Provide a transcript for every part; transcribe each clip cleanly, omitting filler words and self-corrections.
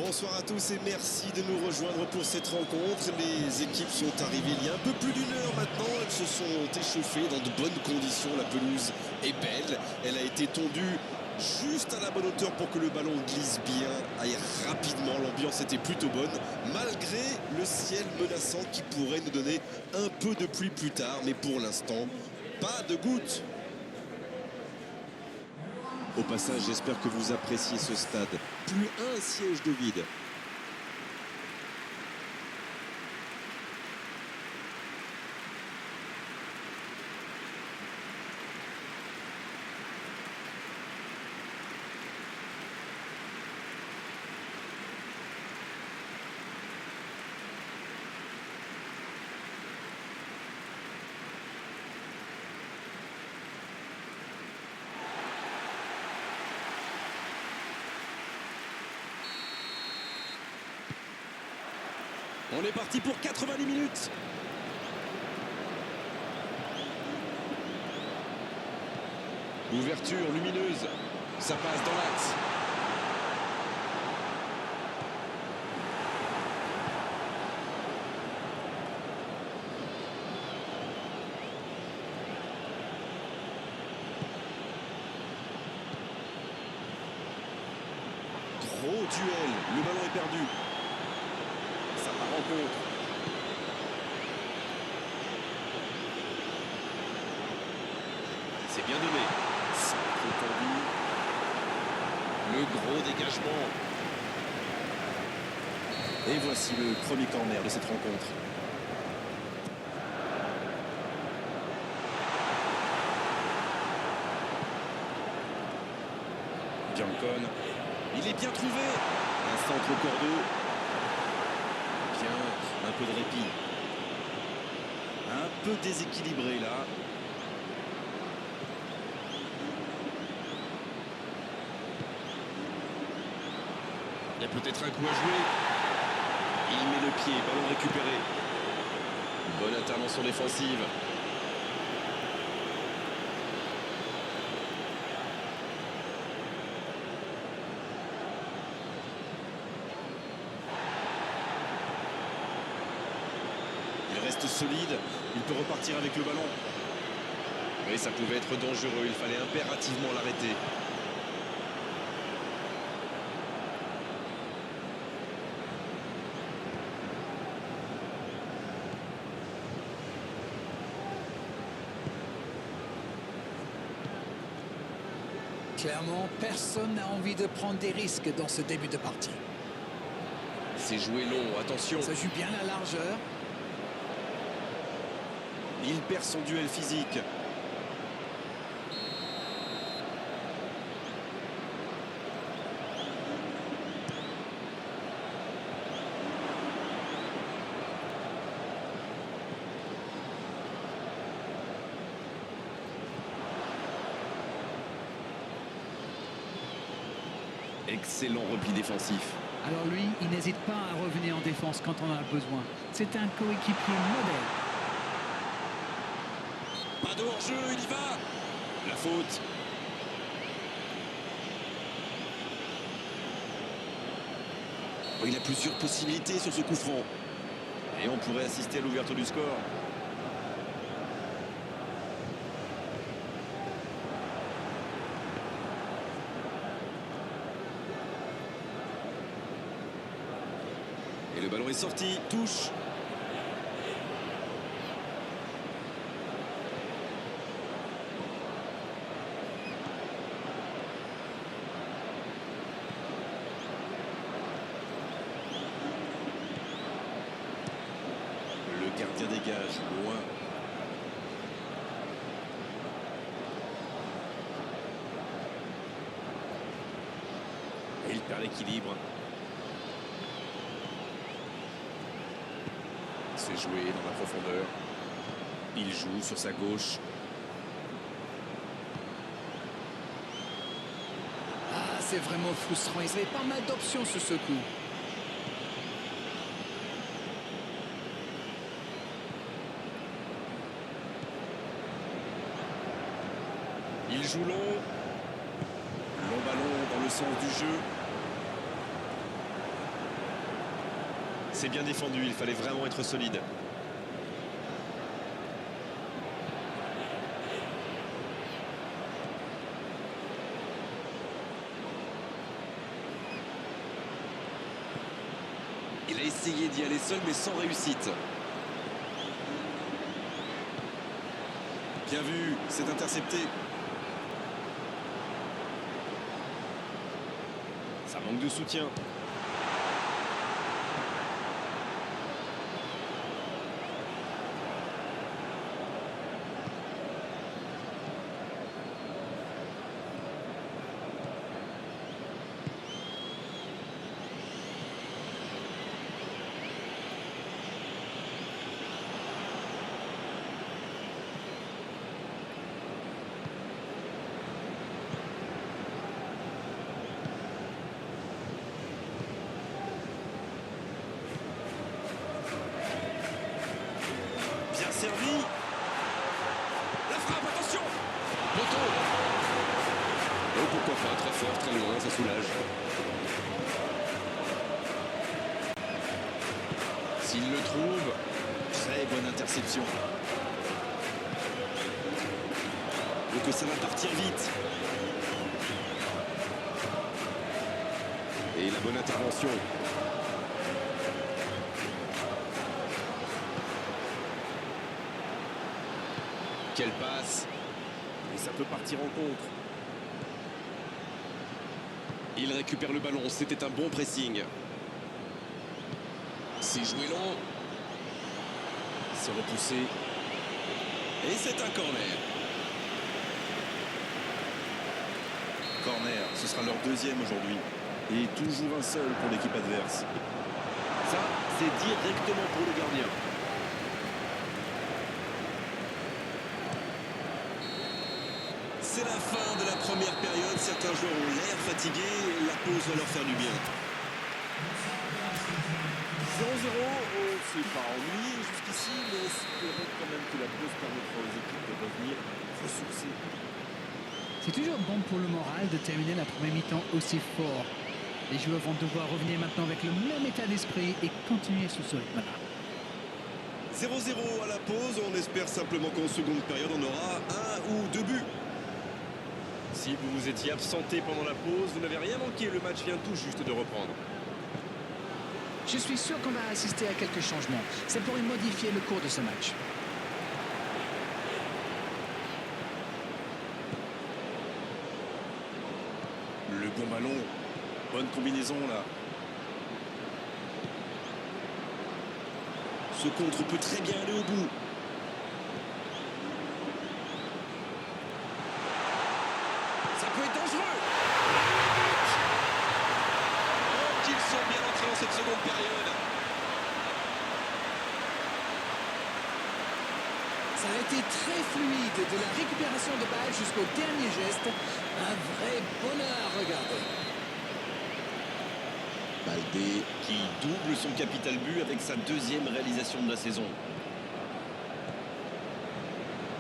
Bonsoir à tous et merci de nous rejoindre pour cette rencontre. Les équipes sont arrivées il y a un peu plus d'une heure maintenant. Elles se sont échauffées dans de bonnes conditions. La pelouse est belle. Elle a été tondue juste à la bonne hauteur pour que le ballon glisse bien, aille rapidement. L'ambiance était plutôt bonne, malgré le ciel menaçant qui pourrait nous donner un peu de pluie plus tard. Mais pour l'instant, pas de gouttes. Au passage, j'espère que vous appréciez ce stade. Plus un siège de vide. On est parti pour 90 minutes. L'ouverture lumineuse. Ça passe dans l'axe. Gros duel. Le ballon est perdu. Rencontre. C'est bien donné. Centre tendu. Le gros dégagement. Et voici le premier corner de cette rencontre. Biancone. Il est bien trouvé. Un centre au cordeau. Un peu de répit. Un peu déséquilibré là. Il y a peut-être un coup à jouer. Il met le pied, ballon récupéré. Bonne intervention défensive. Reste solide, il peut repartir avec le ballon. Mais ça pouvait être dangereux, il fallait impérativement l'arrêter. Clairement, personne n'a envie de prendre des risques dans ce début de partie. C'est joué long, attention. Ça joue bien la largeur. Il perd son duel physique. Excellent repli défensif. Alors lui, il n'hésite pas à revenir en défense quand on en a besoin. C'est un coéquipier modèle. Pas de hors-jeu, il y va. La faute. Oh, il a plusieurs possibilités sur ce coup franc. Et on pourrait assister à l'ouverture du score. Et le ballon est sorti, touche. Le gardien dégage, loin. Et il perd l'équilibre. C'est joué dans la profondeur. Il joue sur sa gauche. Ah, c'est vraiment frustrant. Ils avaient pas mal d'options sur ce coup. Il joue long. Long ballon dans le sens du jeu. C'est bien défendu, il fallait vraiment être solide. Il a essayé d'y aller seul, mais sans réussite. Bien vu, c'est intercepté. Ça manque de soutien. Servi. La frappe, attention. Poteau. Oh, pourquoi pas, très fort, très loin, ça soulage. S'il le trouve, très bonne interception. Donc ça va partir vite. Et la bonne intervention. Quelle passe. Et ça peut partir en contre. Il récupère le ballon. C'était un bon pressing. C'est joué long. C'est repoussé. Et c'est un corner. Corner, ce sera leur deuxième aujourd'hui. Et toujours un seul pour l'équipe adverse. Ça, c'est directement pour le gardien. C'est la fin de la première période. Certains joueurs ont l'air fatigués. La pause va leur faire du bien. 0-0, on ne s'est pas ennuyé jusqu'ici, mais espérons quand même que la pause permettra aux équipes de revenir ressourcées. C'est toujours bon pour le moral de terminer la première mi-temps aussi fort. Les joueurs vont devoir revenir maintenant avec le même état d'esprit et continuer sous ce rythme-là. 0-0 à la pause. On espère simplement qu'en seconde période, on aura un ou deux buts. Si vous vous étiez absenté pendant la pause, vous n'avez rien manqué. Le match vient tout juste de reprendre. Je suis sûr qu'on va assister à quelques changements. Ça pourrait modifier le cours de ce match. Le bon ballon. Bonne combinaison là. Ce contre peut très bien aller au bout. Ça peut être dangereux. Oh, qu'ils sont bien entrés dans cette seconde période. Ça a été très fluide, de la récupération de balle jusqu'au dernier geste. Un vrai bonheur à regarder. Baldé qui double son capital but avec sa deuxième réalisation de la saison.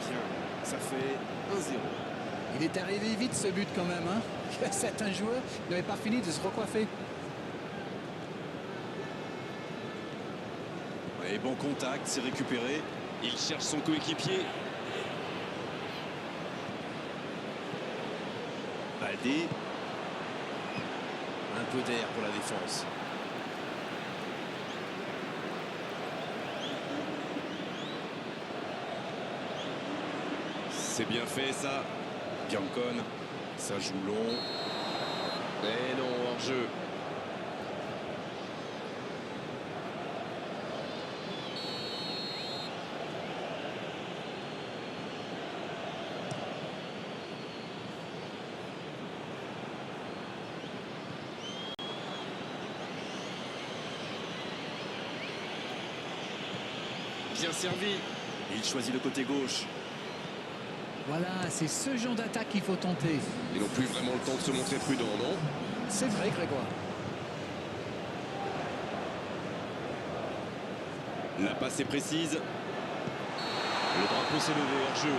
Bien, ça fait 1-0. Il est arrivé vite ce but quand même, hein. Certains joueurs n'avaient pas fini de se recoiffer. Et bon contact, c'est récupéré. Il cherche son coéquipier. Baldé. Un peu d'air pour la défense. C'est bien fait ça. Biancon, ça joue long. Mais non, hors-jeu. Bien servi. Il choisit le côté gauche. Voilà, c'est ce genre d'attaque qu'il faut tenter. Ils n'ont plus vraiment le temps de se montrer prudents, non? C'est vrai, Grégoire. La passe est précise. Le drapeau s'est levé hors jeu.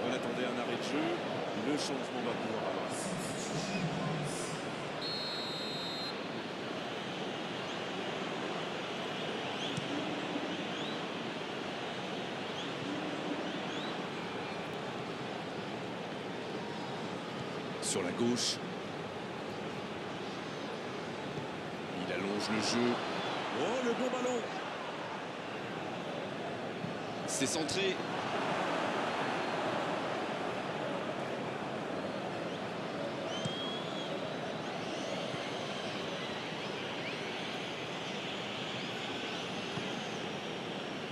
On attendait un arrêt de jeu. Le changement va pouvoir avoir. sur la gauche. Il allonge le jeu. Oh, le bon ballon. C'est centré.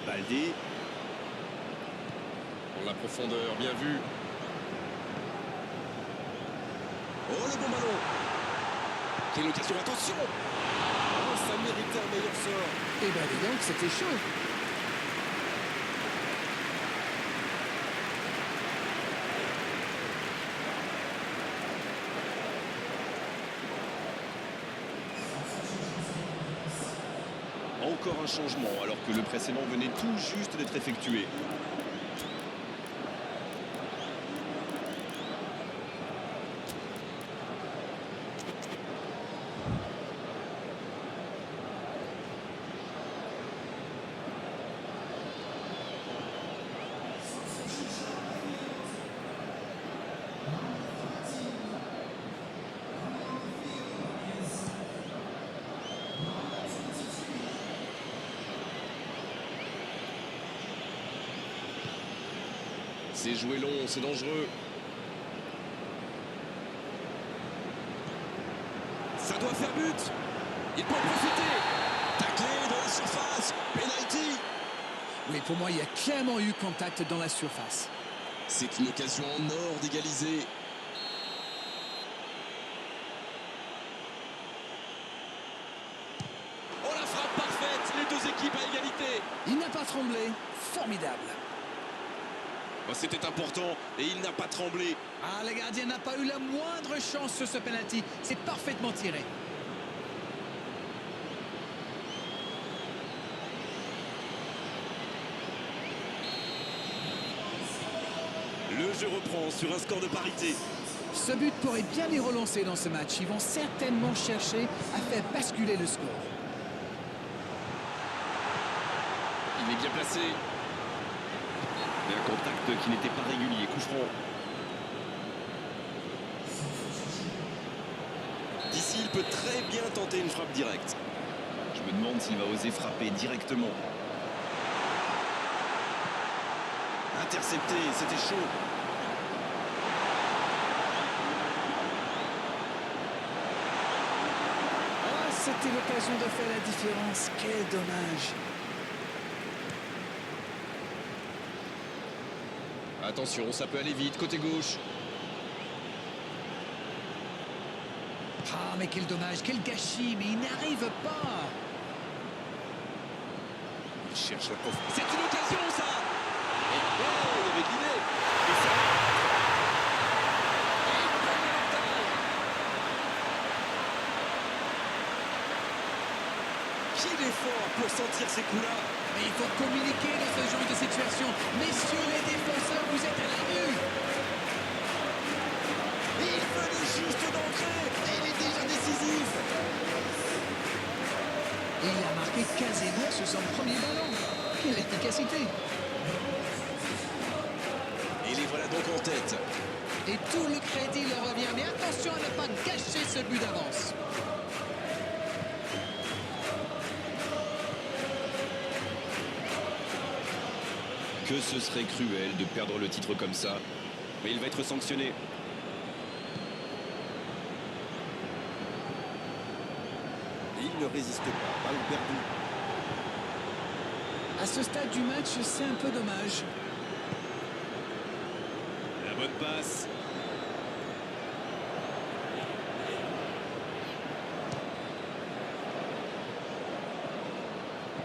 Baldé. Pour la profondeur, bien vu. Oh, le bon ballon. Quelle occasion, attention. Oh, ça méritait un meilleur sort. Eh ben dis donc, c'était chaud. Encore un changement alors que le précédent venait tout juste d'être effectué. C'est joué long, c'est dangereux. Ça doit faire but. Il peut en profiter. Taclé dans la surface. Penalty. Oui, pour moi, il y a clairement eu contact dans la surface. C'est une occasion en or d'égaliser. Oh, la frappe parfaite. Les deux équipes à égalité. Il n'a pas tremblé. Formidable. Oh, c'était important et il n'a pas tremblé. Ah, le gardien n'a pas eu la moindre chance sur ce penalty. C'est parfaitement tiré. Le jeu reprend sur un score de parité. Ce but pourrait bien les relancer dans ce match. Ils vont certainement chercher à faire basculer le score. Il est bien placé. Et un contact qui n'était pas régulier. Coup franc. D'ici, il peut très bien tenter une frappe directe. Je me demande s'il va oser frapper directement. Intercepté, c'était chaud. Ah, c'était l'occasion de faire la différence. Quel dommage. Attention, ça peut aller vite, côté gauche. Ah, mais quel dommage, quel gâchis, mais il n'arrive pas. Il cherche la profondeur. C'est une occasion, ça. Et oh, il y avait de l'idée. Et ça. Et il prend l'avantage. Qu'il est fort pour sentir ces coups-là. Mais il faut communiquer dans ce genre de situation. Messieurs les défenseurs, vous êtes à la rue. Il venait juste d'entrer et il est déjà décisif. Et il a marqué quasiment sur son premier ballon. Quelle efficacité. Et les voilà donc en tête. Et tout le crédit leur revient. Mais attention à ne pas gâcher ce but d'avance. Que ce serait cruel de perdre le titre comme ça. Mais il va être sanctionné. Il ne résiste pas. Balle perdue. À ce stade du match, c'est un peu dommage. La bonne passe.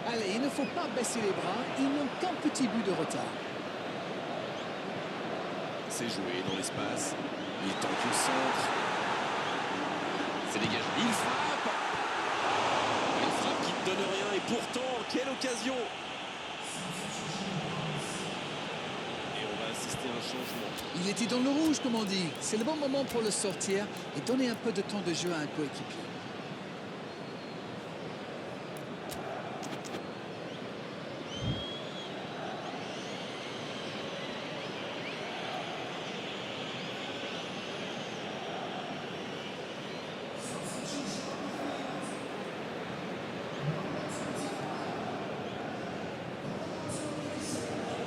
Allez, il ne faut pas baisser les bras. Ils n'ont qu'un petit but de retard. C'est joué dans l'espace. Il tente le centre. C'est dégagé. Il frappe. Une frappe qui ne donne rien. Et pourtant, quelle occasion. Et on va assister à un changement. Il était dans le rouge, comme on dit. C'est le bon moment pour le sortir et donner un peu de temps de jeu à un coéquipier.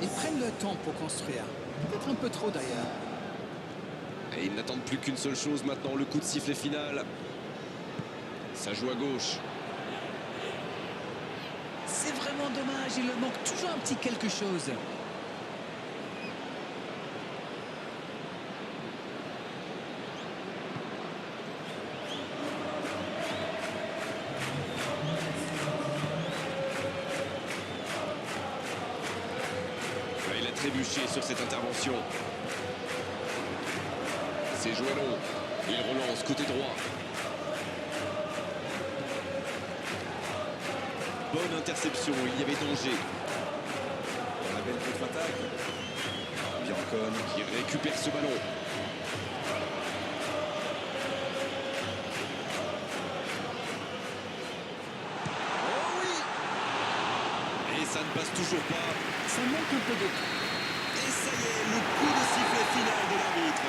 Ils prennent le temps pour construire. Peut-être un peu trop d'ailleurs. Et ils n'attendent plus qu'une seule chose maintenant, le coup de sifflet final. Ça joue à gauche. C'est vraiment dommage, il leur manque toujours un petit quelque chose. Il a trébuché sur cette intervention. C'est joué long. Il relance côté droit. Bonne interception, il y avait danger. La belle contre-attaque. Biancon. Qui récupère ce ballon. Oh oui! Et ça ne passe toujours pas. Ça manque un peu de... Et ça y est, le coup de sifflet final de l'arbitre.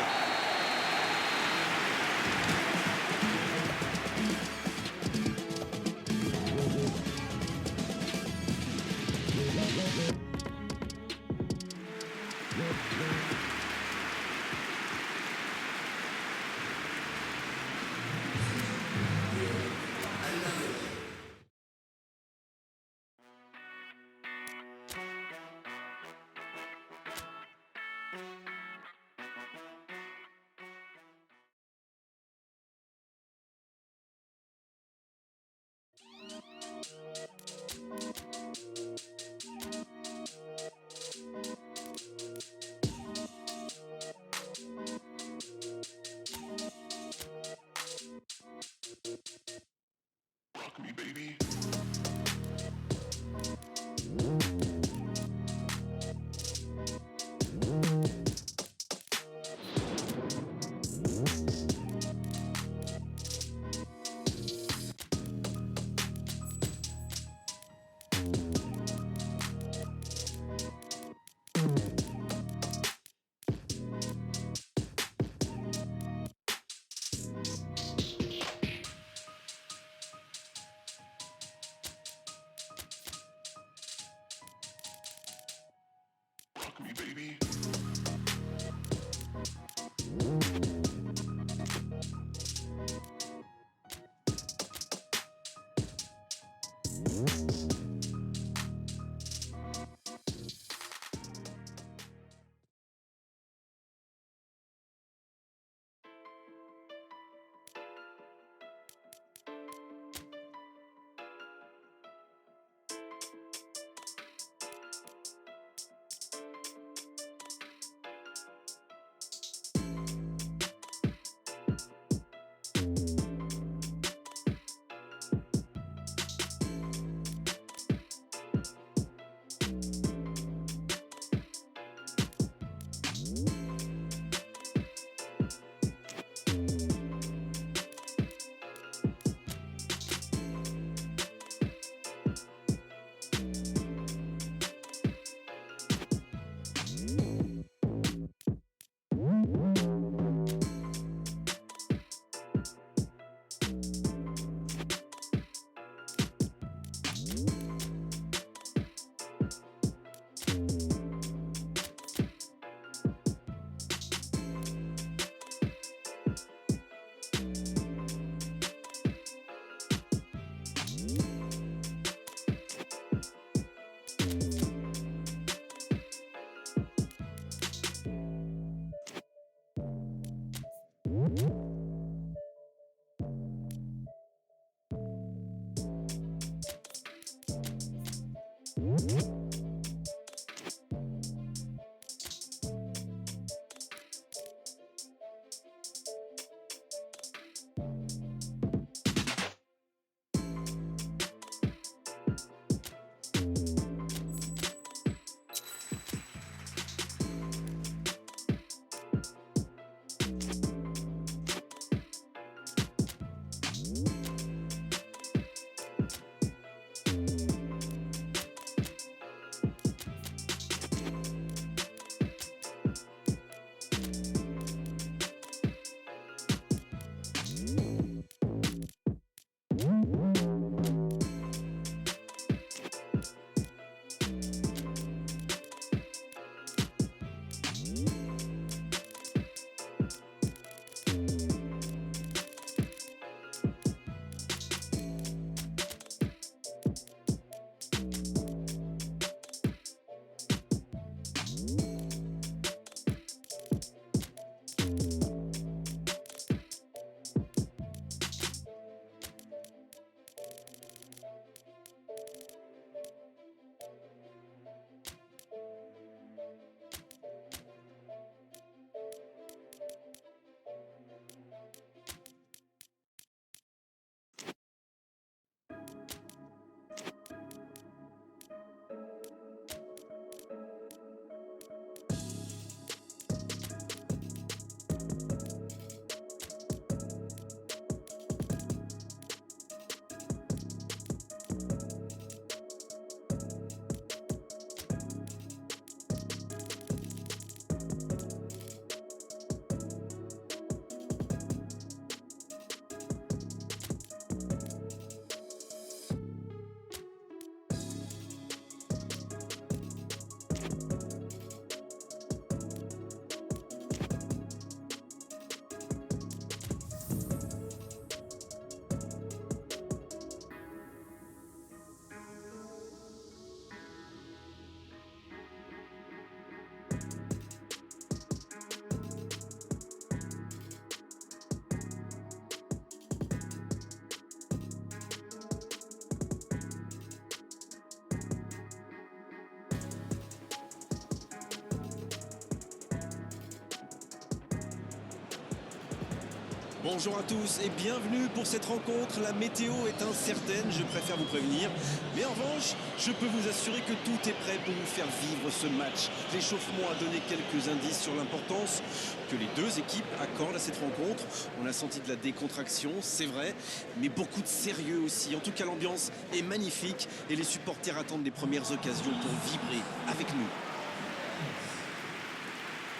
Bonjour à tous et bienvenue pour cette rencontre. La météo est incertaine, je préfère vous prévenir. Mais en revanche, je peux vous assurer que tout est prêt pour vous faire vivre ce match. L'échauffement a donné quelques indices sur l'importance que les deux équipes accordent à cette rencontre. On a senti de la décontraction, c'est vrai, mais beaucoup de sérieux aussi. En tout cas, l'ambiance est magnifique et les supporters attendent les premières occasions pour vibrer avec nous.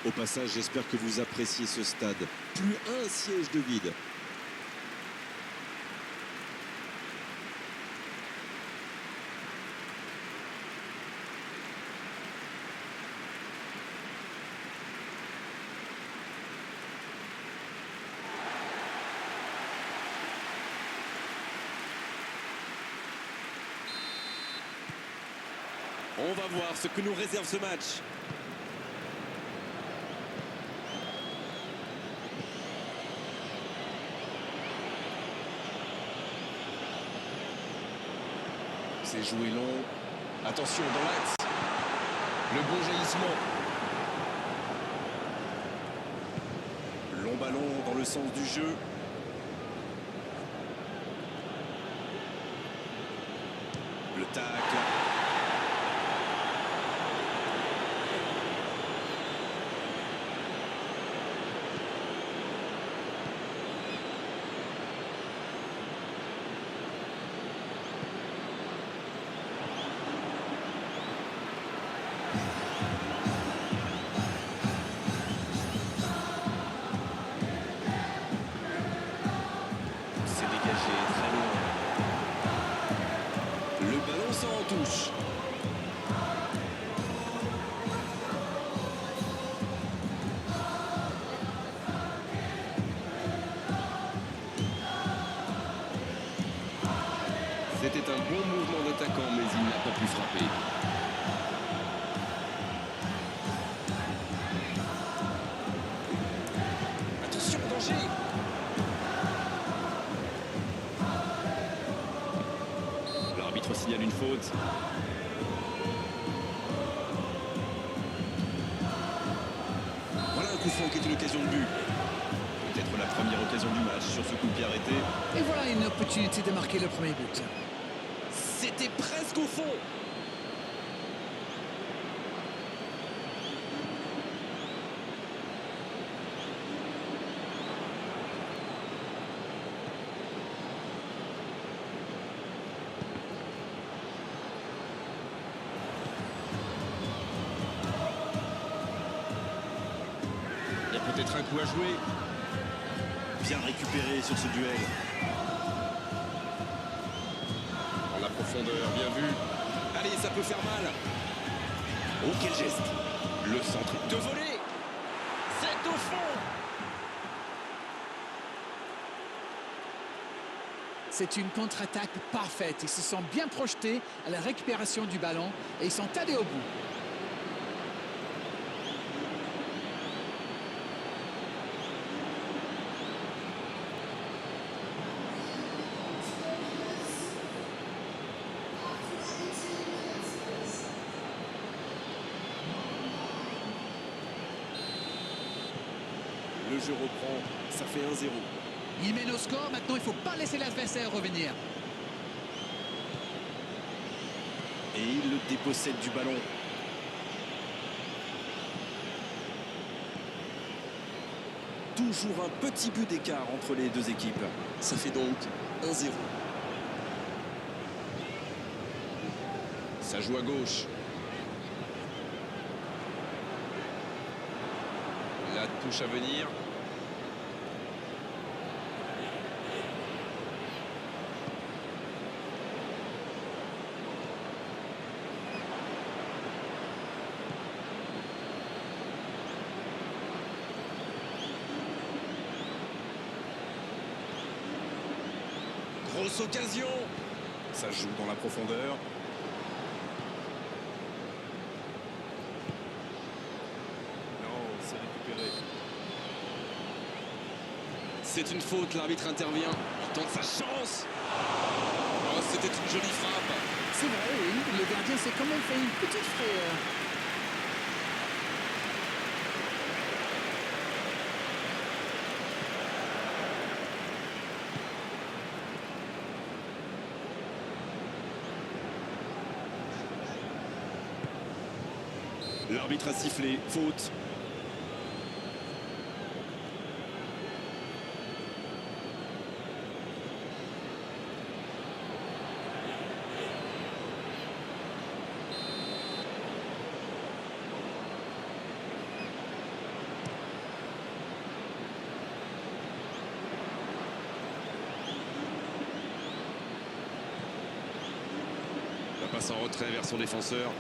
Au passage, j'espère que vous appréciez ce stade. Plus un siège de vide. On va voir ce que nous réserve ce match. C'est joué long. Attention dans l'axe. Le bon jaillissement. Long ballon dans le sens du jeu. Le tacle. En touche. C'était un bon mouvement d'attaquant, mais il n'a pas pu frapper. Attention, danger! L'arbitre signale une faute. Voilà un coup franc qui est une occasion de but. Peut-être la première occasion du match sur ce coup de pied arrêté. Et voilà une opportunité de marquer le premier but. C'était presque au fond. Il y a peut-être un coup à jouer. Bien récupéré sur ce duel. Dans la profondeur, bien vu. Allez, ça peut faire mal. Oh, quel geste. Le centre de volée. C'est au fond. C'est une contre-attaque parfaite. Ils se sont bien projetés à la récupération du ballon et ils sont allés au bout. Le jeu reprend, ça fait 1-0. Il mène au score, maintenant il ne faut pas laisser l'adversaire revenir. Et il le dépossède du ballon. Toujours un petit but d'écart entre les deux équipes. Ça fait donc 1-0. Ça joue à gauche. La touche à venir. Grosse occasion. Ça joue dans la profondeur. Non, c'est récupéré. C'est une faute, l'arbitre intervient. Il tente sa chance. Oh, c'était une jolie frappe. C'est vrai, oui. Le gardien s'est quand même fait une petite frayeur. L'arbitre a sifflé, faute. La passe en retrait vers son défenseur.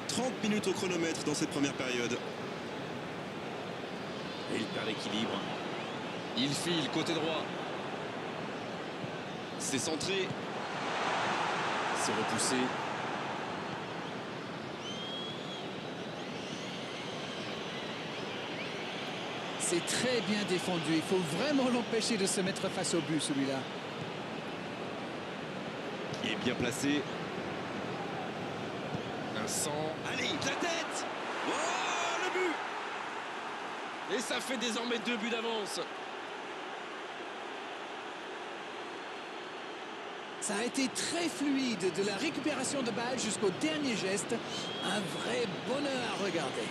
30 minutes au chronomètre dans cette première période. Et il perd l'équilibre. Il file côté droit. C'est centré. C'est repoussé. C'est très bien défendu. Il faut vraiment l'empêcher de se mettre face au but, celui-là. Il est bien placé. Un centre. Allez, la tête. Oh, le but. Et ça fait désormais 2 buts d'avance. Ça a été très fluide, de la récupération de balle jusqu'au dernier geste. Un vrai bonheur à regarder.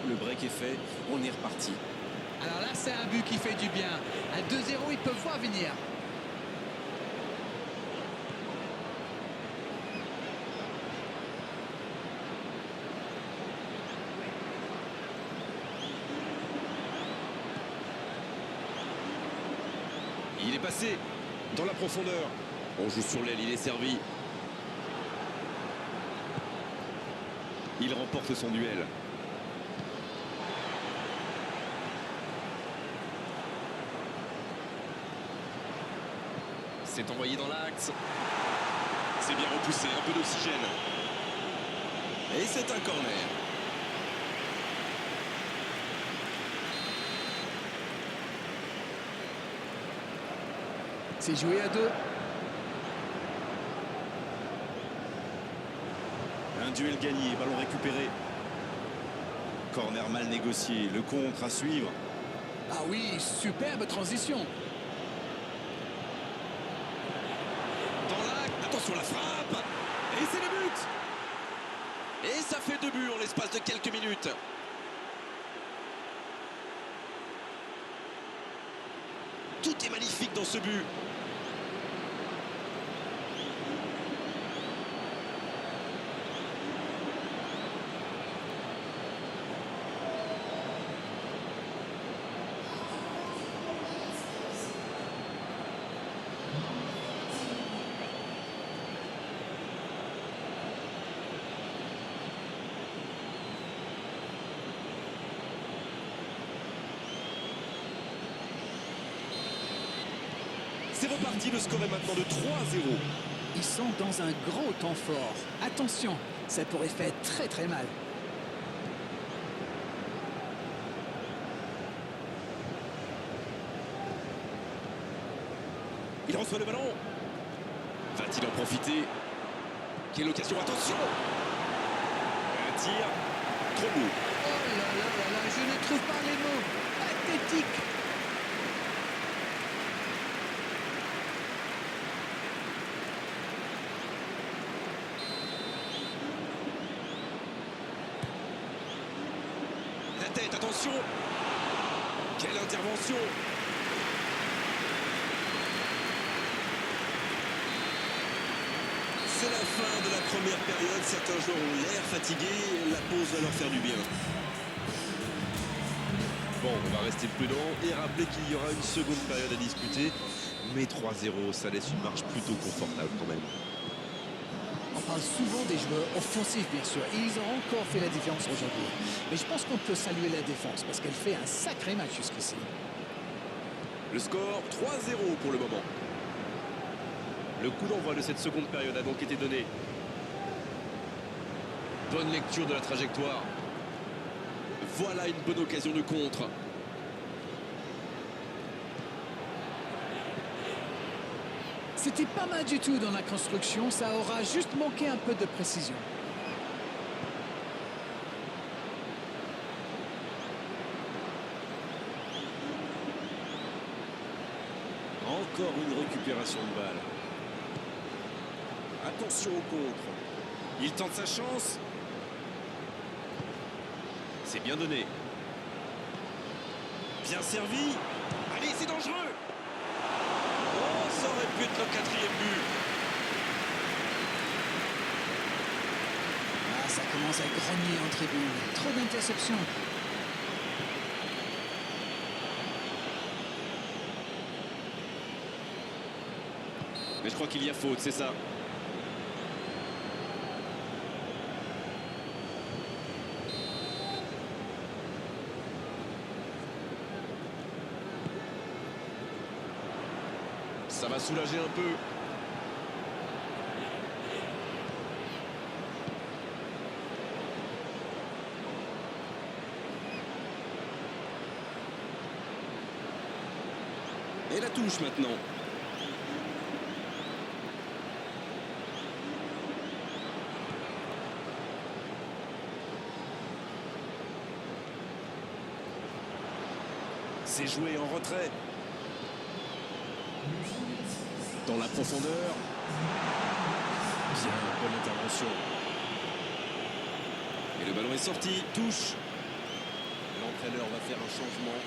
Le break est fait, on est reparti. Alors là, c'est un but qui fait du bien. À 2-0, ils peuvent voir venir. Il est passé dans la profondeur. On joue sur l'aile, il est servi. Il remporte son duel. C'est envoyé dans l'axe. C'est bien repoussé, un peu d'oxygène. Et c'est un corner. C'est joué à 2. Un duel gagné, ballon récupéré. Corner mal négocié, le contre à suivre. Ah oui, superbe transition. Attention la frappe. Et c'est le but. Et ça fait 2 buts en l'espace de quelques minutes. Tout est magnifique dans ce but. C'est reparti, le score est maintenant de 3-0. Ils sont dans un gros temps fort. Attention, ça pourrait faire très très mal. Il reçoit le ballon. Va-t-il en profiter? Quelle occasion, attention. Un tir, trop beau. Oh là là là là, je ne trouve pas les mots. Pathétique. La tête, attention. Quelle intervention. C'est la fin de la première période. Certains joueurs ont l'air fatigués. La pause va leur faire du bien. Bon, on va rester prudent et rappeler qu'il y aura une seconde période à disputer. Mais 3-0, ça laisse une marge plutôt confortable quand même. On parle souvent des joueurs offensifs, bien sûr. Et ils ont encore fait la différence aujourd'hui. Mais je pense qu'on peut saluer la défense parce qu'elle fait un sacré match jusqu'ici. Le score 3-0 pour le moment. Le coup d'envoi de cette seconde période a donc été donné. Bonne lecture de la trajectoire. Voilà une bonne occasion de contre. C'était pas mal du tout dans la construction, ça aura juste manqué un peu de précision. Encore une récupération de balle. Attention au contre. Il tente sa chance. C'est bien donné. Bien servi. Allez, c'est dangereux. Oh, ça aurait pu être le 4e but. Ah, ça commence à grogner en tribune. Trop d'interceptions. Mais je crois qu'il y a faute, c'est ça. Ça va soulager un peu. Et la touche maintenant. C'est joué en retrait. Dans la profondeur. Bien, bonne intervention. Et le ballon est sorti. Touche. L'entraîneur va faire un changement.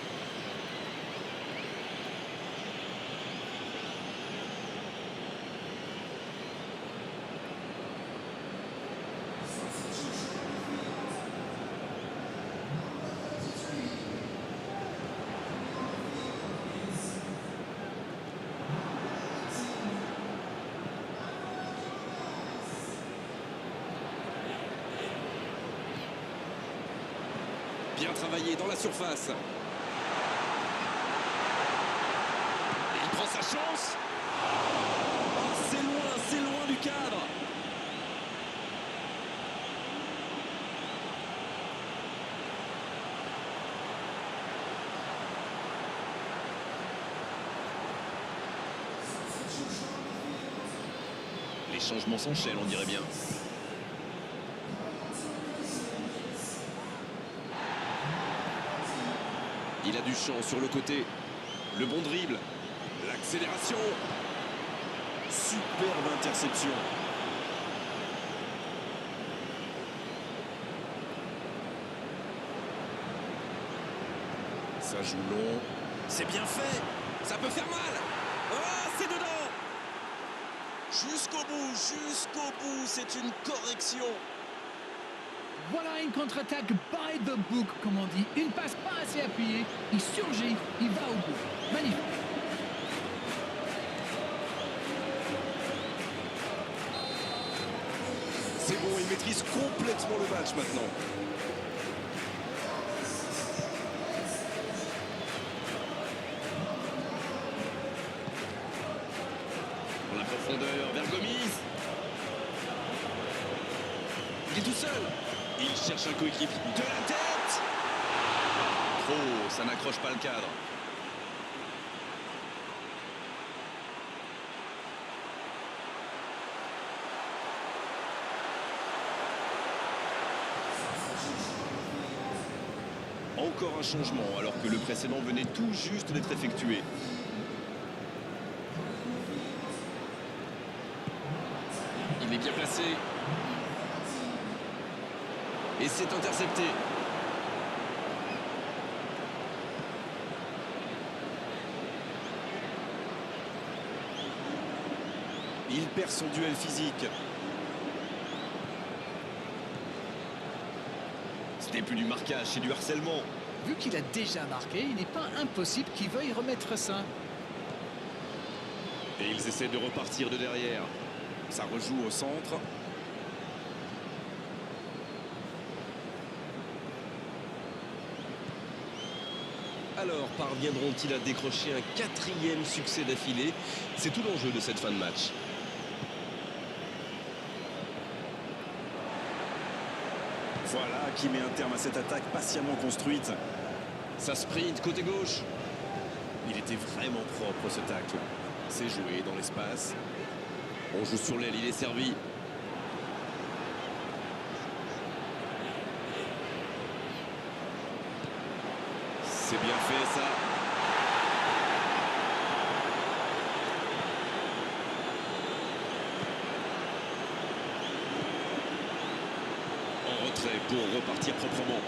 Bien travaillé dans la surface. Il prend sa chance. Oh, c'est loin du cadre. Les changements s'enchaînent, on dirait bien. Il a du champ sur le côté. Le bon dribble. L'accélération. Superbe interception. Ça joue long. C'est bien fait. Ça peut faire mal. Oh, c'est dedans. Jusqu'au bout. C'est une correction. Voilà une contre-attaque by the book, comme on dit. Une passe pas assez appuyée. Il surgit, il va au bout. Magnifique. C'est bon, il maîtrise complètement le match maintenant. Dans la profondeur vers Gomis. Il est tout seul. Il cherche un coéquipier. De la tête. Trop, ça n'accroche pas le cadre. Encore un changement alors que le précédent venait tout juste d'être effectué. Il est bien placé. Et c'est intercepté. Il perd son duel physique. Ce n'est plus du marquage, c'est du harcèlement. Vu qu'il a déjà marqué, il n'est pas impossible qu'il veuille remettre ça. Et ils essaient de repartir de derrière. Ça rejoue au centre. Alors, parviendront-ils à décrocher un 4e succès d'affilée? C'est tout l'enjeu de cette fin de match. Voilà qui met un terme à cette attaque patiemment construite. Ça sprint côté gauche. Il était vraiment propre ce tacle. C'est joué dans l'espace. On joue sur l'aile, il est servi. C'est bien fait ça. En retrait pour repartir proprement.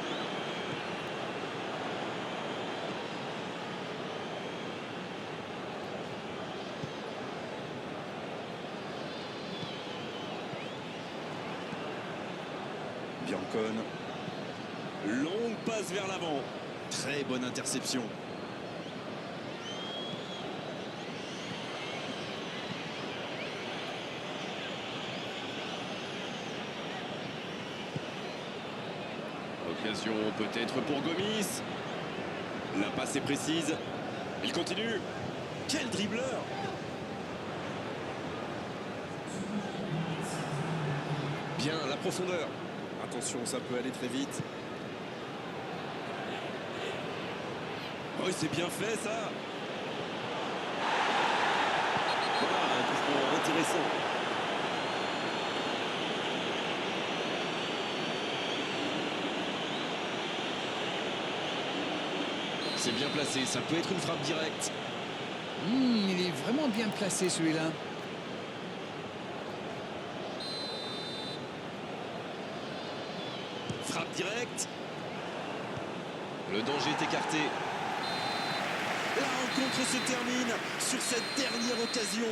Biancone. Longue passe vers l'avant. Très bonne interception. Occasion peut-être pour Gomis. La passe est précise. Il continue. Quel dribbleur! Bien, la profondeur. Attention, ça peut aller très vite. Oh, c'est bien fait ça. Un coup franc intéressant. C'est bien placé, ça peut être une frappe directe. Il est vraiment bien placé celui-là. Frappe directe. Le danger est écarté. La rencontre se termine sur cette dernière occasion.